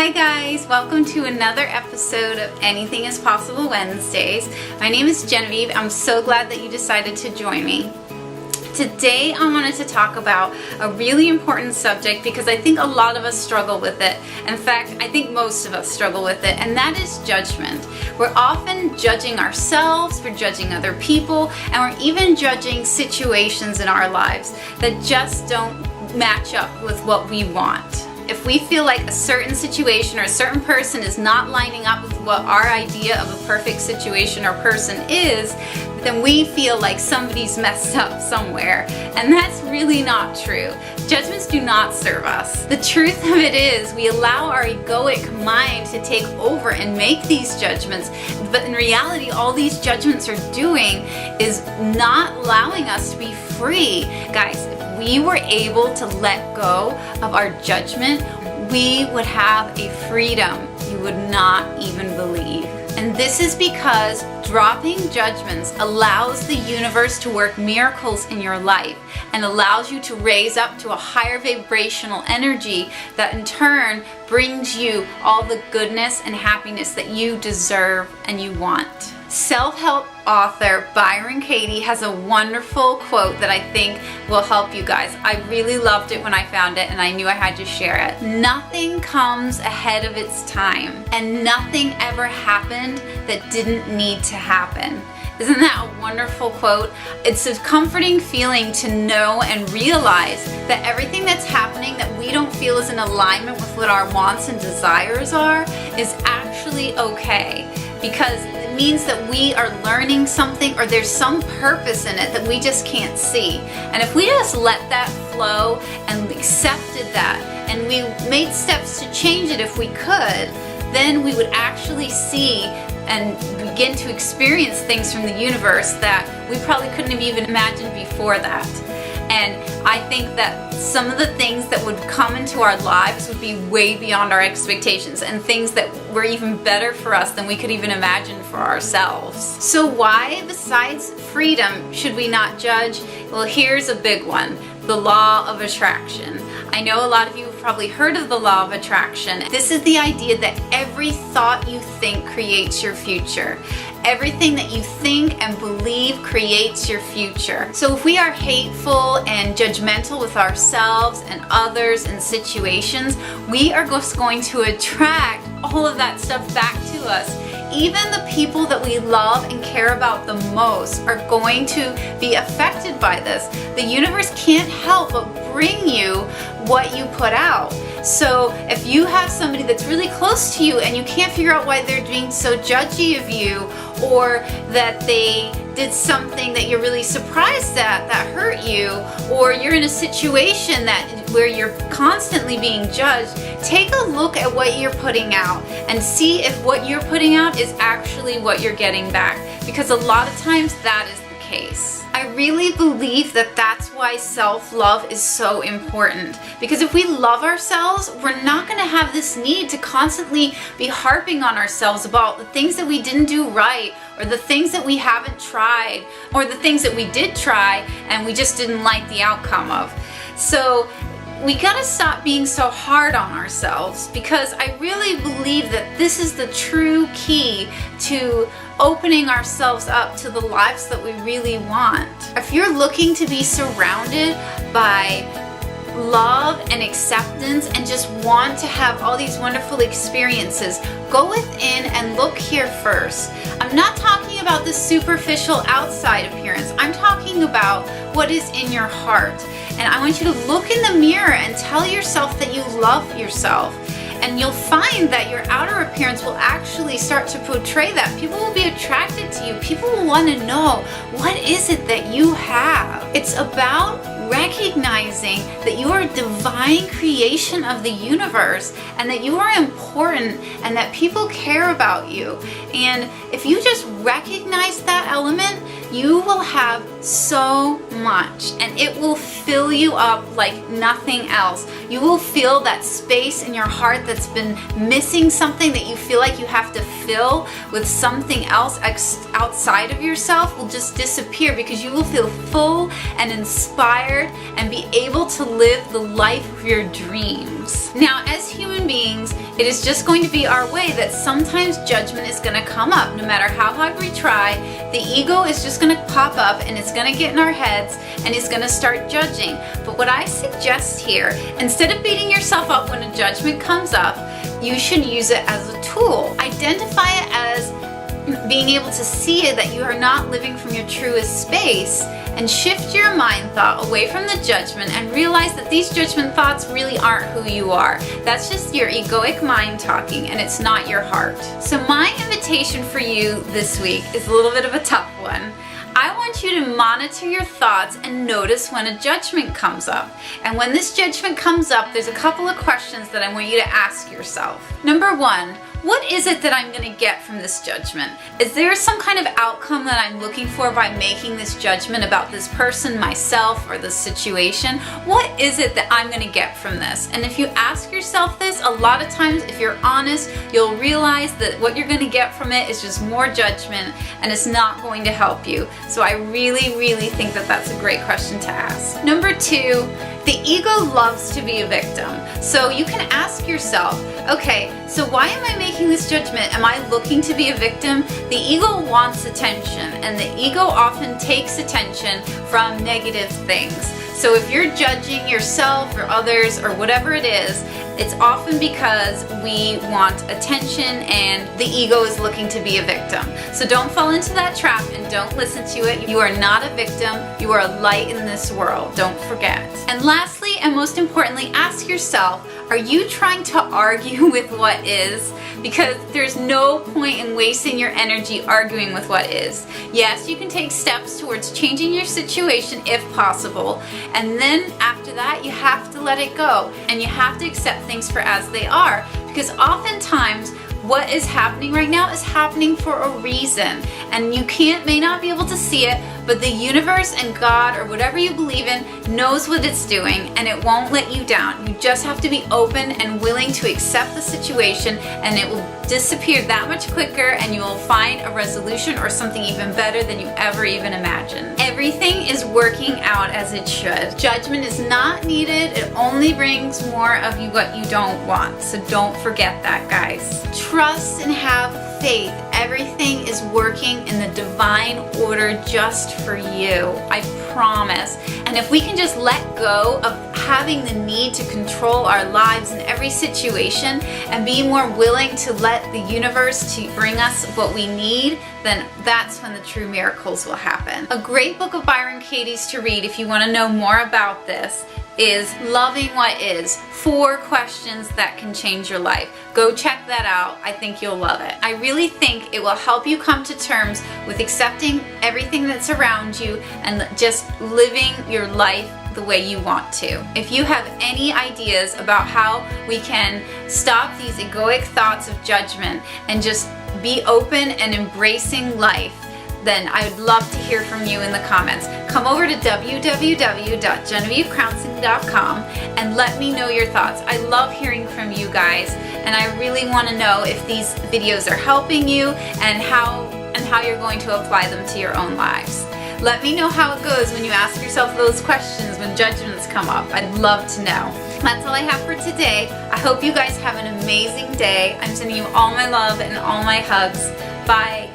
Hi guys, welcome to another episode of Anything is Possible Wednesdays. My name is Genevieve. I'm so glad that you decided to join me. Today I wanted to talk about a really important subject because I think a lot of us struggle with it. In fact, I think most of us struggle with it, and that is judgment. We're often judging ourselves, we're judging other people, and we're even judging situations in our lives that just don't match up with what we want. If we feel like a certain situation or a certain person is not lining up with what our idea of a perfect situation or person is, then we feel like somebody's messed up somewhere. And that's really not true. Judgments do not serve us. The truth of it is we allow our egoic mind to take over and make these judgments. But in reality, all these judgments are doing is not allowing us to be free. Guys, if we were able to let go of our judgment, we would have a freedom you would not even believe. And this is because dropping judgments allows the universe to work miracles in your life and allows you to raise up to a higher vibrational energy that in turn brings you all the goodness and happiness that you deserve and you want. Self-help author Byron Katie has a wonderful quote that I think will help you guys. I really loved it when I found it and I knew I had to share it. Nothing comes ahead of its time, and nothing ever happened that didn't need to happen. Isn't that a wonderful quote? It's a comforting feeling to know and realize that everything that's happening that we don't feel is in alignment with what our wants and desires are is actually okay, because it means that we are learning something or there's some purpose in it that we just can't see. And if we just let that flow and accepted that and we made steps to change it if we could, then we would actually see and begin to experience things from the universe that we probably couldn't have even imagined before that. And I think that some of the things that would come into our lives would be way beyond our expectations and things that were even better for us than we could even imagine for ourselves. So why, besides freedom, should we not judge? Well, here's a big one: the law of attraction. I know a lot of you have probably heard of the law of attraction. This is the idea that every thought you think creates your future. Everything that you think and believe creates your future. So if we are hateful and judgmental with ourselves and others and situations, we are just going to attract all of that stuff back to us. Even the people that we love and care about the most are going to be affected by this. The universe can't help but bring you what you put out. So if you have somebody that's really close to you and you can't figure out why they're being so judgy of you, or that they did something that you're really surprised at that hurt you, or you're in a situation where you're constantly being judged, take a look at what you're putting out and see if what you're putting out is actually what you're getting back, because a lot of times that is the case. I really believe that that's why self-love is so important, because if we love ourselves, we're not going to have this need to constantly be harping on ourselves about the things that we didn't do right, or the things that we haven't tried, or the things that we did try and we just didn't like the outcome of. So we gotta stop being so hard on ourselves, because I really believe that this is the true key to opening ourselves up to the lives that we really want. If you're looking to be surrounded by love and acceptance and just want to have all these wonderful experiences, go within and look here first. I'm not talking about the superficial outside appearance. I'm talking about what is in your heart. And I want you to look in the mirror and tell yourself that you love yourself. And you'll find that your outer appearance will actually start to portray that. People will be attracted to you. People will want to know, what is it that you have? It's about recognizing that you are a divine creation of the universe and that you are important and that people care about you. And if you just recognize that element, you will have so much and it will fill you up like nothing else. You will feel that space in your heart that's been missing something that you feel like you have to fill with something else outside of yourself will just disappear, because you will feel full and inspired and be able to live the life of your dreams. Now, as human beings, It is just going to be our way that sometimes judgment is going to come up. No matter how hard we try, the ego is just going to pop up and it's going to get in our heads and it's going to start judging. But what I suggest here, instead of beating yourself up when a judgment comes up, you should use it as a tool. Identify it as being able to see it, that you are not living from your truest space, and shift your mind thought away from the judgment and realize that these judgment thoughts really aren't who you are. That's just your egoic mind talking, and it's not your heart. So my invitation for you this week is a little bit of a tough one. I want you to monitor your thoughts and notice when a judgment comes up. And when this judgment comes up, there's a couple of questions that I want you to ask yourself. Number one, what is it that I'm going to get from this judgment? Is there some kind of outcome that I'm looking for by making this judgment about this person, myself, or the situation? What is it that I'm going to get from this? And if you ask yourself this, a lot of times, if you're honest, you'll realize that what you're going to get from it is just more judgment, and it's not going to help you. So I really, really think that that's a great question to ask. Number two, the ego loves to be a victim. So you can ask yourself, okay, so why am I making this judgment? Am I looking to be a victim? The ego wants attention, and the ego often takes attention from negative things. So if you're judging yourself or others or whatever it is, it's often because we want attention and the ego is looking to be a victim. So don't fall into that trap and don't listen to it. You are not a victim. You are a light in this world. Don't forget. And lastly, and most importantly, ask yourself, are you trying to argue with what is? Because there's no point in wasting your energy arguing with what is. Yes, you can take steps towards changing your situation if possible, and then after that you have to let it go and you have to accept things for as they are, because oftentimes what is happening right now is happening for a reason, and you may not be able to see it, but the universe and God or whatever you believe in knows what it's doing, and it won't let you down. You just have to be open and willing to accept the situation, and it will disappear that much quicker, and you will find a resolution or something even better than you ever even imagined. Everything is working out as it should. Judgment is not needed. It only brings more of you what you don't want. So don't forget that, guys. Trust and have faith. Everything is working in the divine order just for you. I promise. And if we can just let go of having the need to control our lives in every situation and be more willing to let the universe to bring us what we need, then that's when the true miracles will happen. A great book of Byron Katie's to read if you want to know more about this is Loving What Is, 4 questions that can change your life. Go check that out. I think you'll love it. I really think it will help you come to terms with accepting everything that's around you and just living your life the way you want to. If you have any ideas about how we can stop these egoic thoughts of judgment and just be open and embracing life, then I would love to hear from you in the comments. Come over to www.genevievekraunsing.com and let me know your thoughts. I love hearing from you guys, and I really want to know if these videos are helping you and how you're going to apply them to your own lives. Let me know how it goes when you ask yourself those questions when judgments come up. I'd love to know. That's all I have for today. I hope you guys have an amazing day. I'm sending you all my love and all my hugs. Bye.